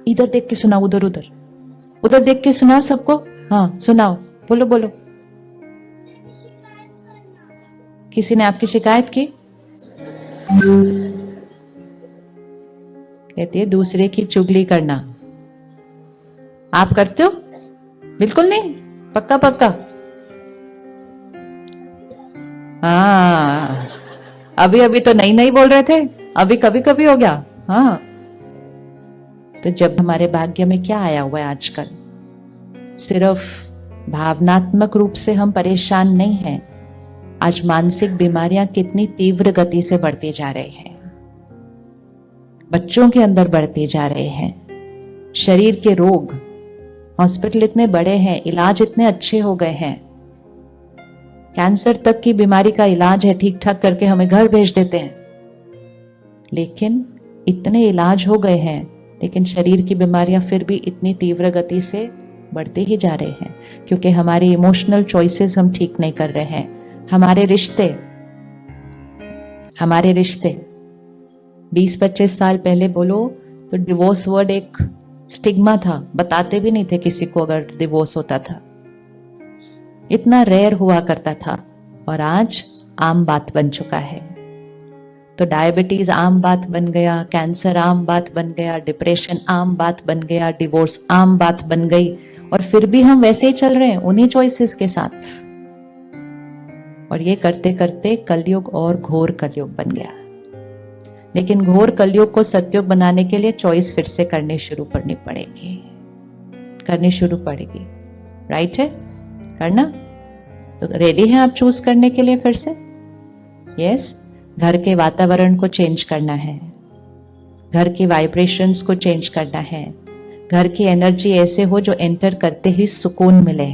इधर देख के सुनाओ, उधर उधर उधर देख के सुनाओ सबको। हाँ सुनाओ, बोलो बोलो। किसी ने आपकी शिकायत की? कहती है दूसरे की चुगली करना। आप करते हो? बिल्कुल नहीं, पक्का पक्का। हाँ, अभी अभी तो नहीं नहीं बोल रहे थे, अभी कभी कभी हो गया। हाँ, तो जब हमारे भाग्य में क्या आया हुआ है आजकल, सिर्फ भावनात्मक रूप से हम परेशान नहीं हैं, आज मानसिक बीमारियां कितनी तीव्र गति से बढ़ती जा रही हैं, बच्चों के अंदर बढ़ते जा रहे हैं। शरीर के रोग, हॉस्पिटल इतने बड़े हैं, इलाज इतने अच्छे हो गए हैं, कैंसर तक की बीमारी का इलाज है, ठीक ठाक करके हमें घर भेज देते हैं। लेकिन इतने इलाज हो गए हैं, लेकिन शरीर की बीमारियां फिर भी इतनी तीव्र गति से बढ़ते ही जा रहे हैं, क्योंकि हमारी इमोशनल चॉइसेस हम ठीक नहीं कर रहे हैं। हमारे रिश्ते 20-25 साल पहले बोलो तो डिवोर्स वर्ड एक स्टिग्मा था, बताते भी नहीं थे किसी को अगर डिवोर्स होता था, इतना रेयर हुआ करता था, और आज आम बात बन चुका है। तो डायबिटीज आम बात बन गया, कैंसर आम बात बन गया, डिप्रेशन आम बात बन गया, डिवोर्स आम बात बन गई, और फिर भी हम वैसे ही चल रहे हैं उन्हीं चॉइसेस के साथ। और ये करते करते कलयुग और घोर कलयुग बन गया। लेकिन घोर कलयुग को सतयुग बनाने के लिए चॉइस फिर से करनी शुरू पड़ेगी। राइट है? करना तो रेडी हैं आप चूज करने के लिए फिर से? यस। घर के वातावरण को चेंज करना है, घर की वाइब्रेशंस को चेंज करना है, घर की एनर्जी ऐसे हो जो एंटर करते ही सुकून मिले।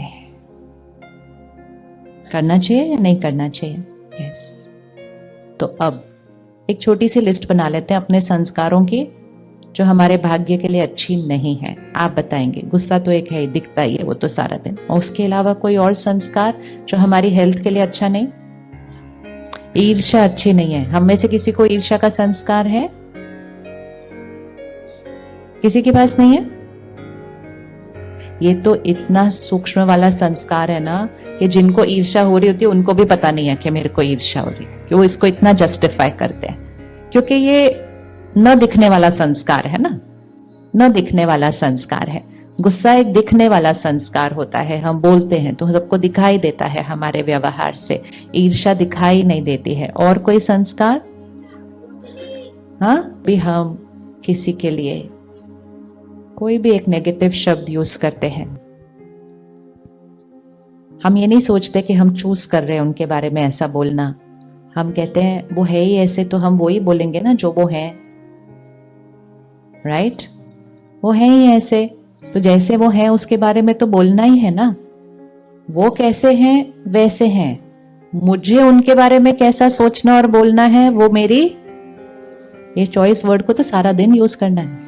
करना चाहिए या नहीं करना चाहिए? यस। तो अब एक छोटी सी लिस्ट बना लेते हैं अपने संस्कारों की जो हमारे भाग्य के लिए अच्छी नहीं है। आप बताएंगे, गुस्सा तो एक है, दिखता ही है वो तो सारा दिन, और उसके अलावा कोई और संस्कार जो हमारी हेल्थ के लिए अच्छा नहीं? ईर्ष्या अच्छी नहीं है। हम में से किसी को ईर्ष्या का संस्कार है? किसी के पास नहीं है? ये तो इतना सूक्ष्म वाला संस्कार है ना कि जिनको ईर्ष्या हो रही होती है उनको भी पता नहीं है कि मेरे को ईर्ष्या हो रही है, कि वो इसको इतना जस्टिफाई करते हैं, क्योंकि ये न दिखने वाला संस्कार है ना, न दिखने वाला संस्कार है। गुस्सा एक दिखने वाला संस्कार होता है, हम बोलते हैं तो सबको दिखाई देता है हमारे व्यवहार से, ईर्ष्या दिखाई नहीं देती है। और कोई संस्कार? हाँ, भी हम किसी के लिए कोई भी एक नेगेटिव शब्द यूज करते हैं, हम ये नहीं सोचते कि हम चूज कर रहे हैं उनके बारे में ऐसा बोलना। हम कहते हैं वो है ही ऐसे, तो हम वो ही बोलेंगे ना जो वो है। राइट? वो है ही ऐसे, तो जैसे वो है उसके बारे में तो बोलना ही है ना। वो कैसे हैं वैसे हैं, मुझे उनके बारे में कैसा सोचना और बोलना है वो मेरी, ये चॉइस वर्ड को तो सारा दिन यूज करना है,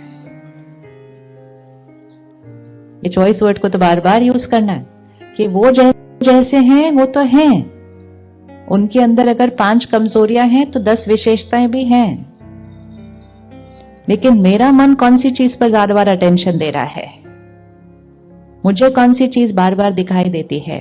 ये चॉइस वर्ड को तो बार बार यूज करना है कि वो जैसे हैं वो तो हैं, उनके अंदर अगर 5 कमजोरियां हैं तो 10 विशेषताएं भी हैं। लेकिन मेरा मन कौन सी चीज पर ज्यादा बार अटेंशन दे रहा है, मुझे कौन सी चीज बार बार दिखाई देती है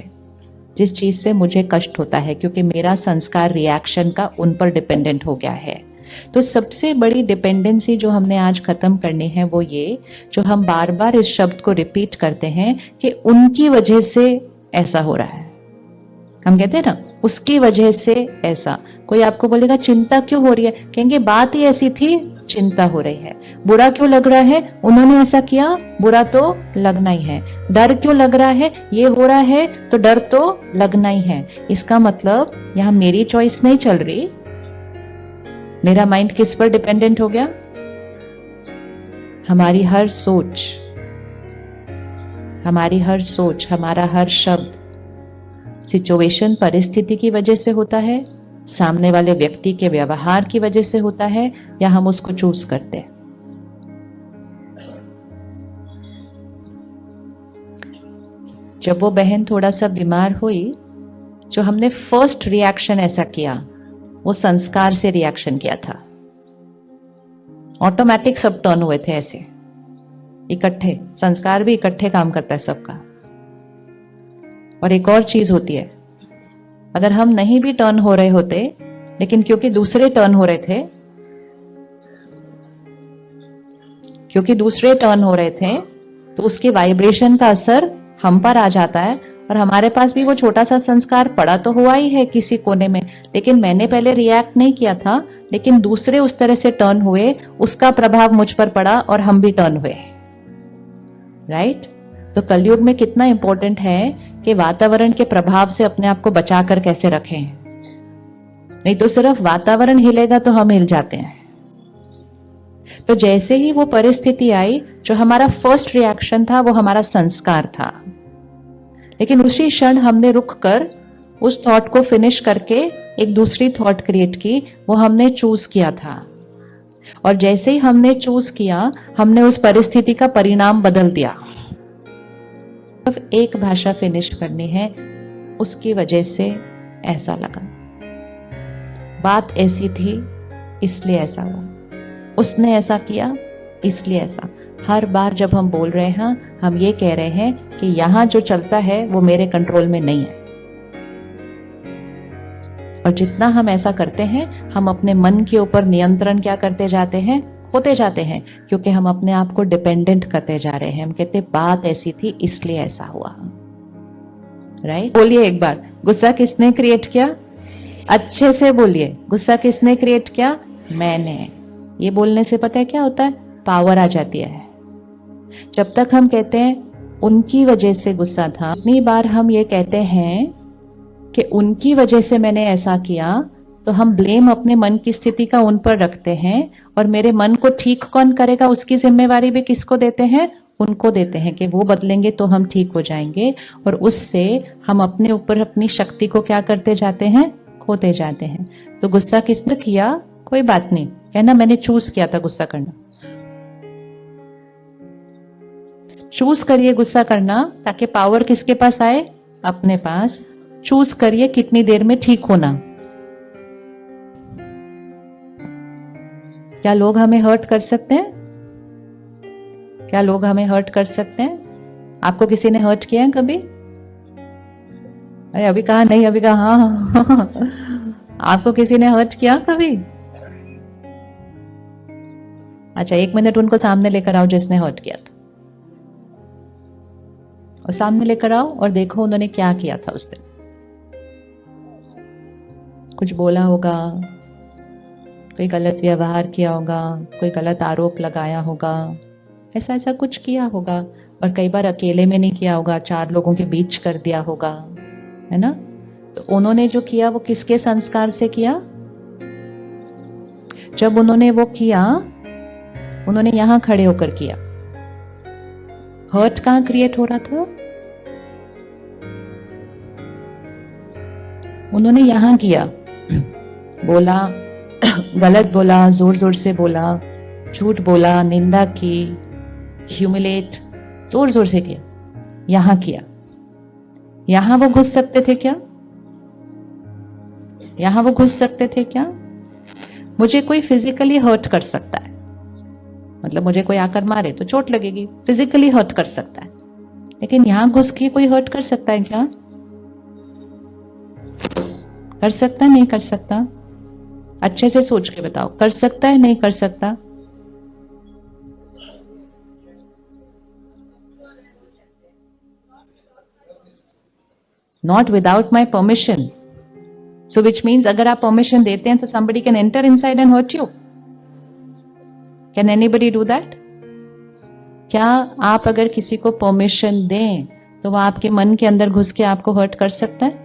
जिस चीज से मुझे कष्ट होता है, क्योंकि मेरा संस्कार रिएक्शन का उन पर डिपेंडेंट हो गया है। तो सबसे बड़ी डिपेंडेंसी जो हमने आज खत्म करनी है वो ये, जो हम बार बार इस शब्द को रिपीट करते हैं कि उनकी वजह से ऐसा हो रहा है। हम कहते हैं ना उसकी वजह से ऐसा। कोई आपको बोलेगा चिंता क्यों हो रही है, कहेंगे बात ही ऐसी थी, चिंता हो रही है। बुरा क्यों लग रहा है, उन्होंने ऐसा किया, बुरा तो लगना ही है। डर क्यों लग रहा है, ये हो रहा है तो डर तो लगना ही है। इसका मतलब यहां मेरी चॉइस नहीं चल रही, मेरा माइंड किस पर डिपेंडेंट हो गया? हमारी हर सोच, हमारा हर शब्द सिचुएशन, परिस्थिति की वजह से होता है, सामने वाले व्यक्ति के व्यवहार की वजह से होता है, या हम उसको चूज करते हैं। जब वो बहन थोड़ा सा बीमार हुई, जो हमने फर्स्ट रिएक्शन ऐसा किया वो संस्कार से रिएक्शन किया था, ऑटोमेटिक सब टर्न हुए थे ऐसे इकट्ठे। संस्कार भी इकट्ठे काम करता है सबका। और एक और चीज होती है, अगर हम नहीं भी टर्न हो रहे होते, लेकिन क्योंकि दूसरे टर्न हो रहे थे, तो उसकी वाइब्रेशन का असर हम पर आ जाता है। और हमारे पास भी वो छोटा सा संस्कार पड़ा तो हुआ ही है किसी कोने में, लेकिन मैंने पहले रिएक्ट नहीं किया था, लेकिन दूसरे उस तरह से टर्न हुए, उसका प्रभाव मुझ पर पड़ा और हम भी टर्न हुए। राइट? तो कलयुग में कितना इंपॉर्टेंट है कि वातावरण के प्रभाव से अपने आप को बचाकर कैसे रखें। नहीं तो सिर्फ वातावरण हिलेगा तो हम हिल जाते हैं। तो जैसे ही वो परिस्थिति आई, जो हमारा फर्स्ट रिएक्शन था वो हमारा संस्कार था, लेकिन उसी क्षण हमने रुक कर उस थॉट को फिनिश करके एक दूसरी थॉट क्रिएट की, वो हमने चूज किया था। और जैसे ही हमने चूज किया, हमने उस परिस्थिति का परिणाम बदल दिया। सिर्फ एक भाषा फिनिश करनी है, उसकी वजह से ऐसा लगा, बात ऐसी थी इसलिए ऐसा हुआ, उसने ऐसा किया इसलिए ऐसा। हर बार जब हम बोल रहे हैं, हम ये कह रहे हैं कि यहां जो चलता है वो मेरे कंट्रोल में नहीं है। और जितना हम ऐसा करते हैं, हम अपने मन के ऊपर नियंत्रण क्या करते जाते हैं, खोते जाते हैं, क्योंकि हम अपने आप को डिपेंडेंट करते जा रहे हैं। हम कहते बात ऐसी थी इसलिए ऐसा हुआ। राइट? बोलिए एक बार, गुस्सा किसने क्रिएट किया? अच्छे से बोलिए, गुस्सा किसने क्रिएट किया? मैंने। ये बोलने से पता है क्या होता है? पावर आ जाती है। जब तक हम कहते हैं उनकी वजह से गुस्सा था, इतनी बार हम ये कहते हैं कि उनकी वजह से मैंने ऐसा किया, तो हम ब्लेम अपने मन की स्थिति का उन पर रखते हैं। और मेरे मन को ठीक कौन करेगा, उसकी जिम्मेवारी भी किसको देते हैं? उनको देते हैं कि वो बदलेंगे तो हम ठीक हो जाएंगे। और उससे हम अपने ऊपर अपनी शक्ति को क्या करते जाते हैं, खोते जाते हैं। तो गुस्सा किसने किया? कोई बात नहीं, कहना मैंने चूज किया था गुस्सा करना। चूज करिए गुस्सा करना, ताकि पावर किसके पास आए? अपने पास। चूज करिए कितनी देर में ठीक होना। क्या लोग हमें हर्ट कर सकते हैं? क्या लोग हमें हर्ट कर सकते हैं? आपको किसी ने हर्ट किया है कभी? अरे अभी कहा नहीं, अभी कहा हाँ। आपको किसी ने हर्ट किया कभी? अच्छा, 1 मिनट उनको सामने लेकर आओ जिसने हर्ट किया था, और सामने लेकर आओ और देखो उन्होंने क्या किया था उस दिन। कुछ बोला होगा, कोई गलत व्यवहार किया होगा, कोई गलत आरोप लगाया होगा, ऐसा ऐसा कुछ किया होगा। और कई बार अकेले में नहीं किया होगा, 4 लोगों के बीच कर दिया होगा, है ना? तो उन्होंने जो किया वो किसके संस्कार से किया? जब उन्होंने वो किया, उन्होंने यहां खड़े होकर किया। हर्ट कहां क्रिएट हो रहा था? उन्होंने यहां किया, बोला, गलत बोला, जोर जोर से बोला, झूठ बोला, निंदा की, ह्यूमिलेट, जोर जोर से किया, यहां किया। यहां वो घुस सकते थे क्या? यहां वो घुस सकते थे क्या? मुझे कोई फिजिकली हर्ट कर सकता है, मतलब मुझे कोई आकर मारे तो चोट लगेगी, फिजिकली हर्ट कर सकता है, लेकिन यहां घुस के कोई हर्ट कर सकता है क्या? कर सकता है? नहीं कर सकता? अच्छे से सोच के बताओ, कर सकता है नहीं कर सकता? Not without my permission. So which means अगर आप परमिशन देते हैं तो somebody can enter inside and hurt you. Can anybody do that? क्या आप अगर किसी को परमिशन दें तो वह आपके मन के अंदर घुस के आपको हर्ट कर सकता है?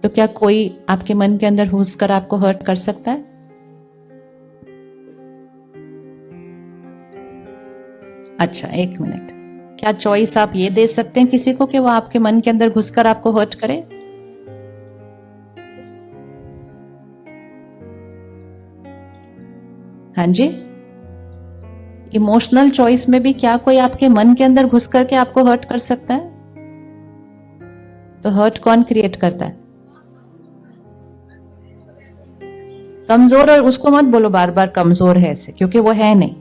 तो क्या कोई आपके मन के अंदर घुसकर आपको हर्ट कर सकता है? अच्छा, 1 मिनट। क्या चॉइस आप ये दे सकते हैं किसी को कि वो आपके मन के अंदर घुसकर आपको हर्ट करे? हाँ जी, इमोशनल चॉइस में भी क्या कोई आपके मन के अंदर घुस करके आपको हर्ट कर सकता है? तो हर्ट कौन क्रिएट करता है? कमजोर, और उसको मत बोलो बार बार कमजोर है ऐसे, क्योंकि वो है नहीं।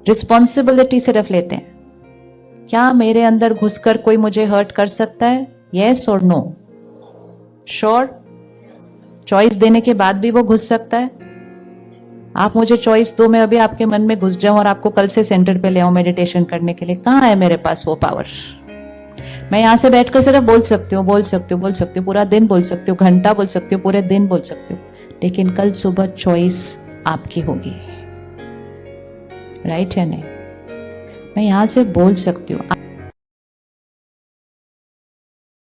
रिस्पॉन्सिबिलिटी सिर्फ लेते हैं, क्या मेरे अंदर घुसकर कोई मुझे हर्ट कर सकता है? यस और नो? श्योर? चॉइस देने के बाद भी वो घुस सकता है? आप मुझे चॉइस दो, मैं अभी आपके मन में घुस जाऊं और आपको कल से सेंटर पे ले आऊं मेडिटेशन करने के लिए, कहां है मेरे पास वो पावर? मैं यहां से बैठकर सिर्फ बोल सकती हूँ, बोल सकती हूँ, बोल सकती हूँ, पूरा दिन बोल सकती हूँ, घंटा बोल सकती हूँ, पूरे दिन बोल सकती हूँ, लेकिन कल सुबह चॉइस आपकी होगी, राइट या नहीं? मैं यहां से बोल सकती हूँ।